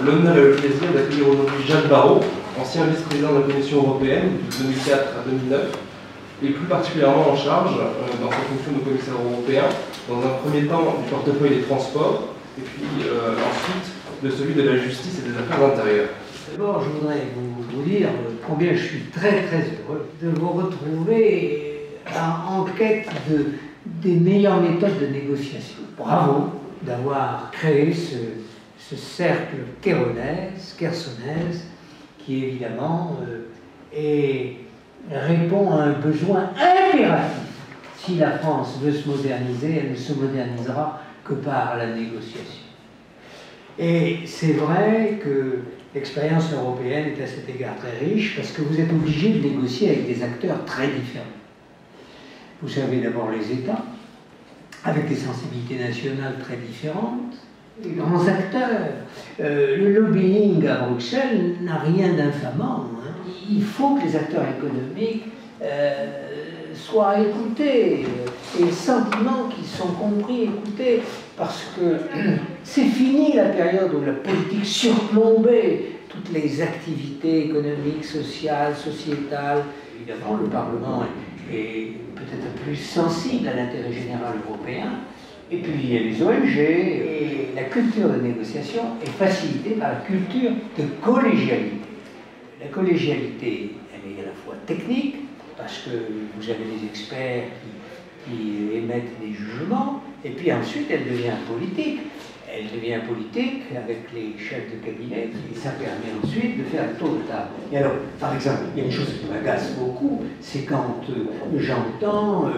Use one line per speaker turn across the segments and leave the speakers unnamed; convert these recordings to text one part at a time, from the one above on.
l'honneur et le plaisir d'accueillir aujourd'hui Jacques Barrot, ancien vice-président de la Commission européenne de 2004 à 2009, et plus particulièrement en charge, dans sa fonction de commissaire européen, dans un premier temps du portefeuille des transports, et puis ensuite de celui de la justice et des affaires intérieures.
D'abord, je voudrais vous dire combien je suis très heureux de vous retrouver en quête des meilleures méthodes de négociation. Bravo d'avoir créé ce cercle chersonèse qui évidemment répond à un besoin impératif. Si la France veut se moderniser, elle ne se modernisera que par la négociation. Et c'est vrai que l'expérience européenne est à cet égard très riche parce que vous êtes obligé de négocier avec des acteurs très différents. Vous avez d'abord les États, avec des sensibilités nationales très différentes, les grands acteurs. Le lobbying à Bruxelles n'a rien d'infamant. Hein. Il faut que les acteurs économiques soient écoutés et le sentiment qu'ils sont compris, écoutés, parce que c'est fini la période où la politique surplombait toutes les activités économiques, sociales, sociétales. Évidemment, le Parlement est peut-être plus sensible à l'intérêt général européen. Et puis il y a les ONG, et la culture de négociation est facilitée par la culture de collégialité. La collégialité, elle est à la fois technique, parce que vous avez des experts qui émettent des jugements, et puis ensuite elle devient politique. Elle devient politique avec les chefs de cabinet, et ça permet ensuite de faire le tour de table. Et alors, par exemple, il y a une chose qui m'agace beaucoup, c'est quand j'entends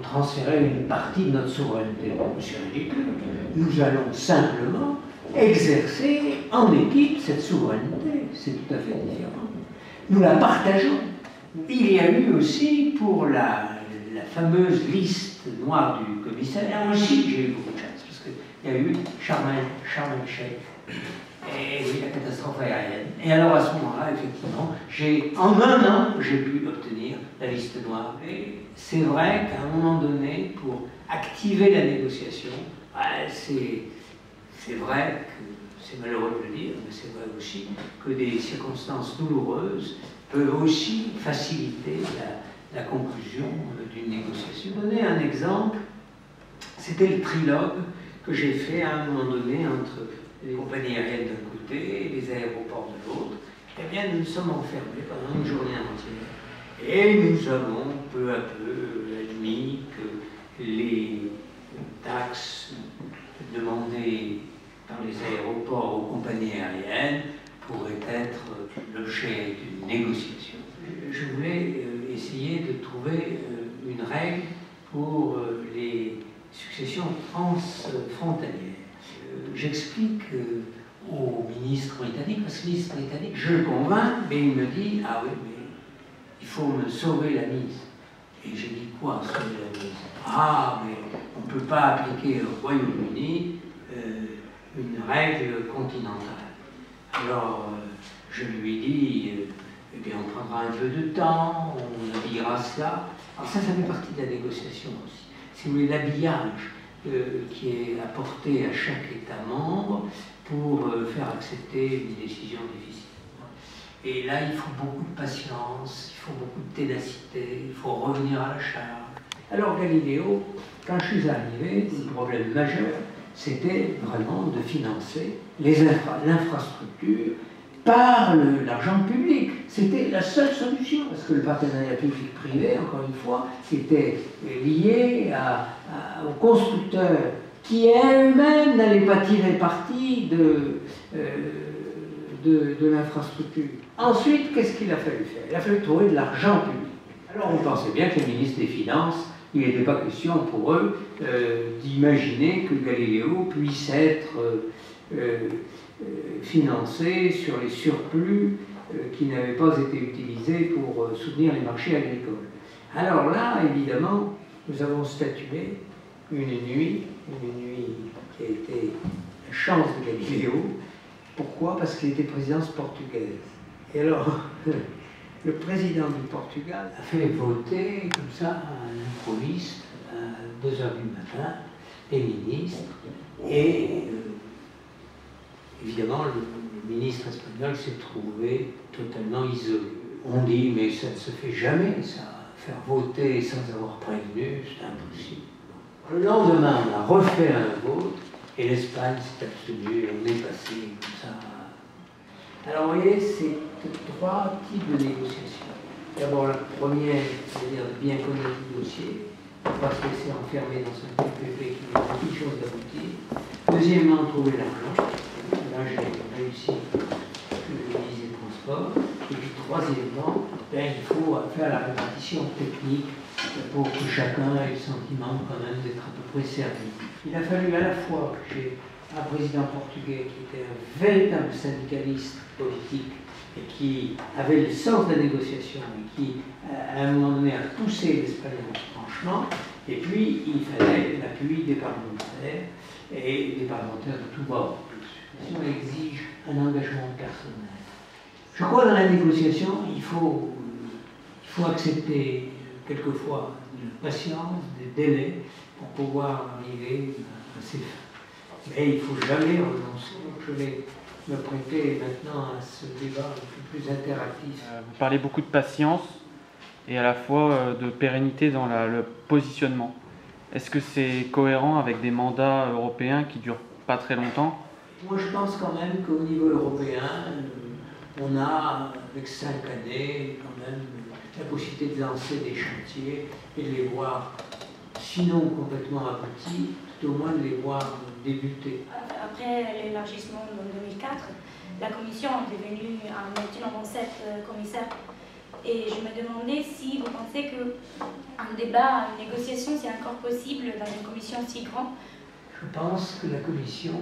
transférer une partie de notre souveraineté. C'est ridicule. Nous allons simplement exercer en équipe cette souveraineté. C'est tout à fait différent. Nous la partageons. Il y a eu aussi pour la fameuse liste noire du commissaire, là aussi j'ai eu beaucoup de chance. Il y a eu Sharm el-Sheikh, et oui, la catastrophe aérienne. Et alors à ce moment-là, effectivement, en un an, j'ai pu obtenir la liste noire. Et c'est vrai qu'à un moment donné, pour activer la négociation, c'est vrai que, c'est malheureux de le dire, mais c'est vrai aussi que des circonstances douloureuses peuvent aussi faciliter la conclusion d'une négociation. Je vais donner un exemple, c'était le trilogue que j'ai fait à un moment donné entre les compagnies aériennes d'un côté et les aéroports de l'autre. Eh bien, nous nous sommes enfermés pendant une journée entière. Et nous avons peu à peu admis que les taxes demandées par les aéroports aux compagnies aériennes pourraient être l'objet d'une négociation. Je voulais essayer de trouver une règle pour les succession transfrontalière. J'explique au ministre britannique, parce que le ministre britannique, je le convainc, mais il me dit, ah oui, mais il faut me sauver la mise. Et j'ai dit, quoi, sauver la mise? Ah, mais on ne peut pas appliquer au Royaume-Uni une règle continentale. Alors, je lui ai dit, eh bien, on prendra un peu de temps, on habillera cela. Alors ça fait partie de la négociation aussi. Si vous voulez, l'habillage qui est apporté à chaque État membre pour faire accepter une décision difficile. Et là, il faut beaucoup de patience, il faut beaucoup de ténacité, il faut revenir à la charge. Alors Galiléo, quand je suis arrivé, le problème majeur, c'était vraiment de financer l'infrastructure par l'argent public. C'était la seule solution, parce que le partenariat public-privé, encore une fois, était lié aux constructeurs qui eux-mêmes n'allaient pas tirer parti de l'infrastructure. Ensuite, qu'est-ce qu'il a fallu faire? Il a fallu trouver de l'argent public. Alors on pensait bien que les ministres des Finances, il n'était pas question pour eux d'imaginer que Galiléo puisse être financé sur les surplus qui n'avaient pas été utilisés pour soutenir les marchés agricoles. Alors là, évidemment, nous avons statué une nuit qui a été la chance de Galiléo. Pourquoi? Parce qu'il était présidence portugaise. Et alors, le président du Portugal a fait voter comme ça à l'improviste à 2h du matin les ministres et évidemment, le ministre espagnol s'est trouvé totalement isolé. On dit, mais ça ne se fait jamais, ça. Faire voter sans avoir prévenu, c'est impossible. Le lendemain, on a refait un vote, et l'Espagne s'est abstenue, et on est passé comme ça. Alors, vous voyez, c'est trois types de négociations. D'abord, la première, c'est-à-dire de bien connaître le dossier, ne pas se laisser enfermer dans un PPP qui n'a aucune chose d'aboutir. Deuxièmement, trouver l'argent. Là, j'ai réussi le ministre des Transports. Et puis, troisièmement, il faut faire la répartition technique pour que chacun ait le sentiment quand même d'être à peu près servi. Il a fallu à la fois que j'ai un président portugais qui était un véritable syndicaliste politique et qui avait le sens de la négociation et qui, à un moment donné, a poussé l'Espagne au retranchement. Et puis, il fallait l'appui des parlementaires et des parlementaires de tous bords. Si on exige un engagement personnel. Je crois que dans la négociation, il faut accepter quelquefois de la patience, des délais pour pouvoir arriver à ses fins. Mais il ne faut jamais renoncer. Je vais me prêter maintenant à ce débat un peu plus interactif.
Vous parlez beaucoup de patience et à la fois de pérennité dans le positionnement. Est-ce que c'est cohérent avec des mandats européens qui ne durent pas très longtemps?
Moi, je pense quand même qu'au niveau européen, on a, avec 5 années, quand même, la possibilité de lancer des chantiers et de les voir, sinon complètement aboutis, tout au moins de les voir débuter.
Après l'élargissement en 2004, la Commission est devenue maintenant 7 commissaires. Et je me demandais si vous pensez qu'un débat, une négociation, c'est encore possible dans une commission si grande.
Je pense que la Commission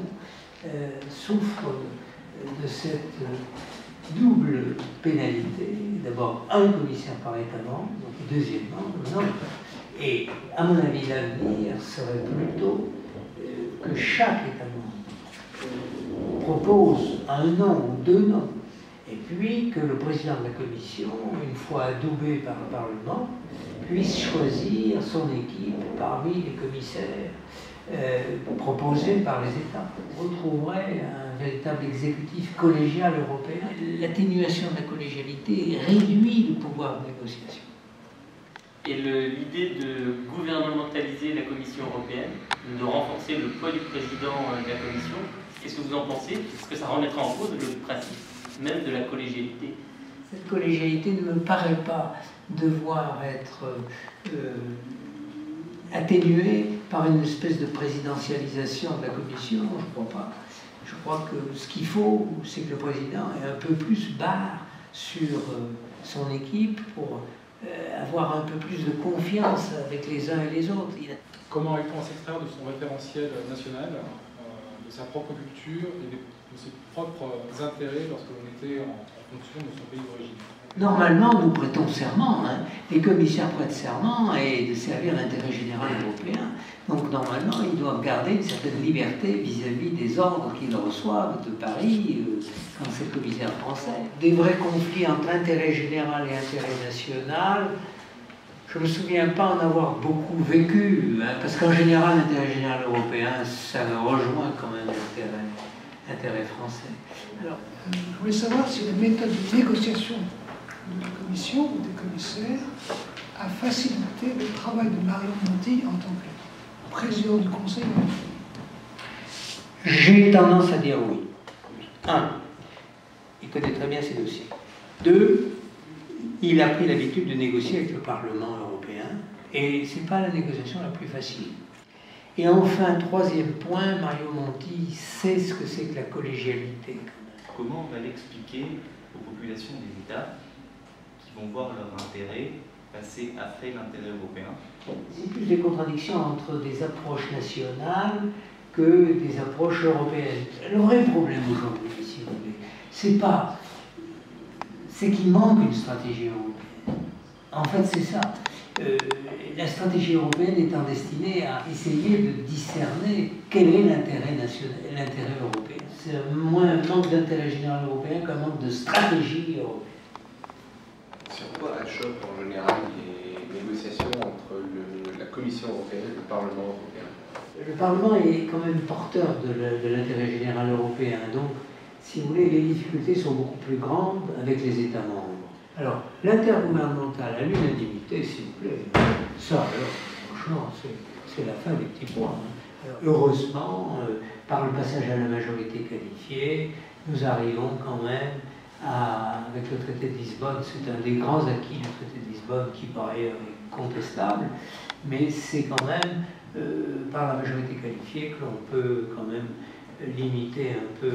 souffre de cette double pénalité. D'abord, un commissaire par État membre, donc deuxièmement, non. Et à mon avis, l'avenir serait plutôt que chaque État membre propose un nom ou 2 noms, et puis que le président de la Commission, une fois adoubé par le Parlement, puisse choisir son équipe parmi les commissaires proposés par les États. On retrouverait un véritable exécutif collégial européen. L'atténuation de la collégialité réduit le pouvoir de négociation.
Et l'idée de gouvernementaliser la Commission européenne, de renforcer le poids du président de la Commission, qu'est-ce que vous en pensez? Est-ce que ça remettra en cause le principe même de la collégialité?
Cette collégialité ne me paraît pas devoir être atténuée par une espèce de présidentialisation de la Commission, je ne crois pas. Je crois que ce qu'il faut, c'est que le président ait un peu plus barre sur son équipe pour avoir un peu plus de confiance avec les uns et les autres.
Comment arrive-t-on à s'extraire de son référentiel national, de sa propre culture et de ses propres intérêts lorsque l'on était en fonction de son pays d'origine?
Normalement, nous prêtons serment. Les commissaires prêtent serment et de servir l'intérêt général européen. Donc, normalement, ils doivent garder une certaine liberté vis-à-vis des ordres qu'ils reçoivent de Paris quand c'est commissaire français. Des vrais conflits entre intérêt général et intérêt national, je ne me souviens pas en avoir beaucoup vécu, parce qu'en général, l'intérêt général européen, ça rejoint quand même l'intérêt français.
Alors, je voulais savoir si la méthode de négociation de la Commission ou des commissaires a facilité le travail de Mario Monti en tant que président du Conseil européen.
J'ai tendance à dire oui. 1. Il connaît très bien ses dossiers. 2. Il a pris l'habitude de négocier avec le Parlement européen et ce n'est pas la négociation la plus facile. Et enfin, 3e point, Mario Monti sait ce que c'est que la collégialité.
Comment on va l'expliquer aux populations des États qui vont voir leur intérêt passer après l'intérêt européen?
C'est plus des contradictions entre des approches nationales que des approches européennes. Le vrai problème aujourd'hui, si vous voulez, c'est qu'il manque une stratégie européenne. En fait, c'est ça. La stratégie européenne étant destinée à essayer de discerner quel est l'intérêt national, l'intérêt européen. C'est moins un manque d'intérêt général européen qu'un manque de stratégie européenne.
Sur quoi achoppent en général les négociations entre la Commission européenne et le Parlement européen?
Le Parlement est quand même porteur de l'intérêt général européen, donc si vous voulez, les difficultés sont beaucoup plus grandes avec les États membres. Alors, l'intergouvernemental à l'unanimité, s'il vous plaît, ça, alors, franchement, c'est la fin des petits points. Hein. Alors, heureusement, par le passage à la majorité qualifiée, nous arrivons quand même avec le traité de Lisbonne, c'est un des grands acquis du traité de Lisbonne qui paraît contestable, mais c'est quand même par la majorité qualifiée que l'on peut quand même limiter un peu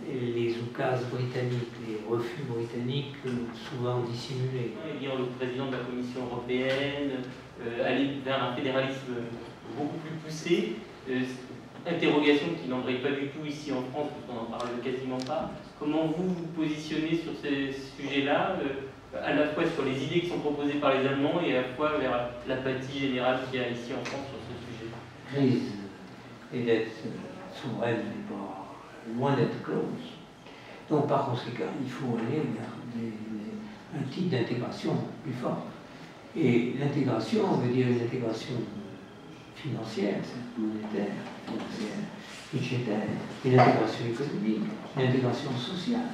les oukases britanniques, les refus britanniques souvent dissimulés.
Dire le président de la Commission européenne, aller vers un fédéralisme beaucoup plus poussé, interrogation qui n'embraye pas du tout ici en France, parce qu'on n'en parle quasiment pas. Comment vous vous positionnez sur ces sujets-là, à la fois sur les idées qui sont proposées par les Allemands et à la fois vers l'apathie générale qu'il y a ici en France sur ce sujet?
Crise et dette souveraine n'est pas loin d'être close. Donc par conséquent, il faut aller vers un type d'intégration plus fort. Et l'intégration, on veut dire une intégration financière, monétaire, financière, budgétaire, une intégration économique, une intégration sociale.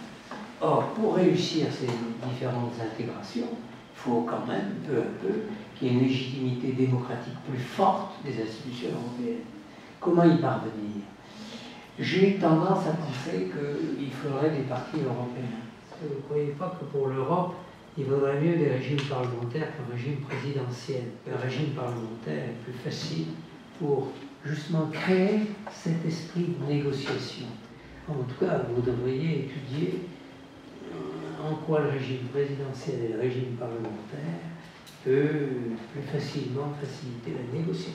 Or, pour réussir ces différentes intégrations, il faut quand même, peu à peu, qu'il y ait une légitimité démocratique plus forte des institutions européennes. Comment y parvenir? J'ai tendance à penser qu'il faudrait des partis européens. Vous ne croyez pas que pour l'Europe, il vaudrait mieux des régimes parlementaires qu'un régime présidentiel? Un régime parlementaire est plus facile pour justement créer cet esprit de négociation. En tout cas, vous devriez étudier en quoi le régime présidentiel et le régime parlementaire peut plus facilement faciliter la négociation.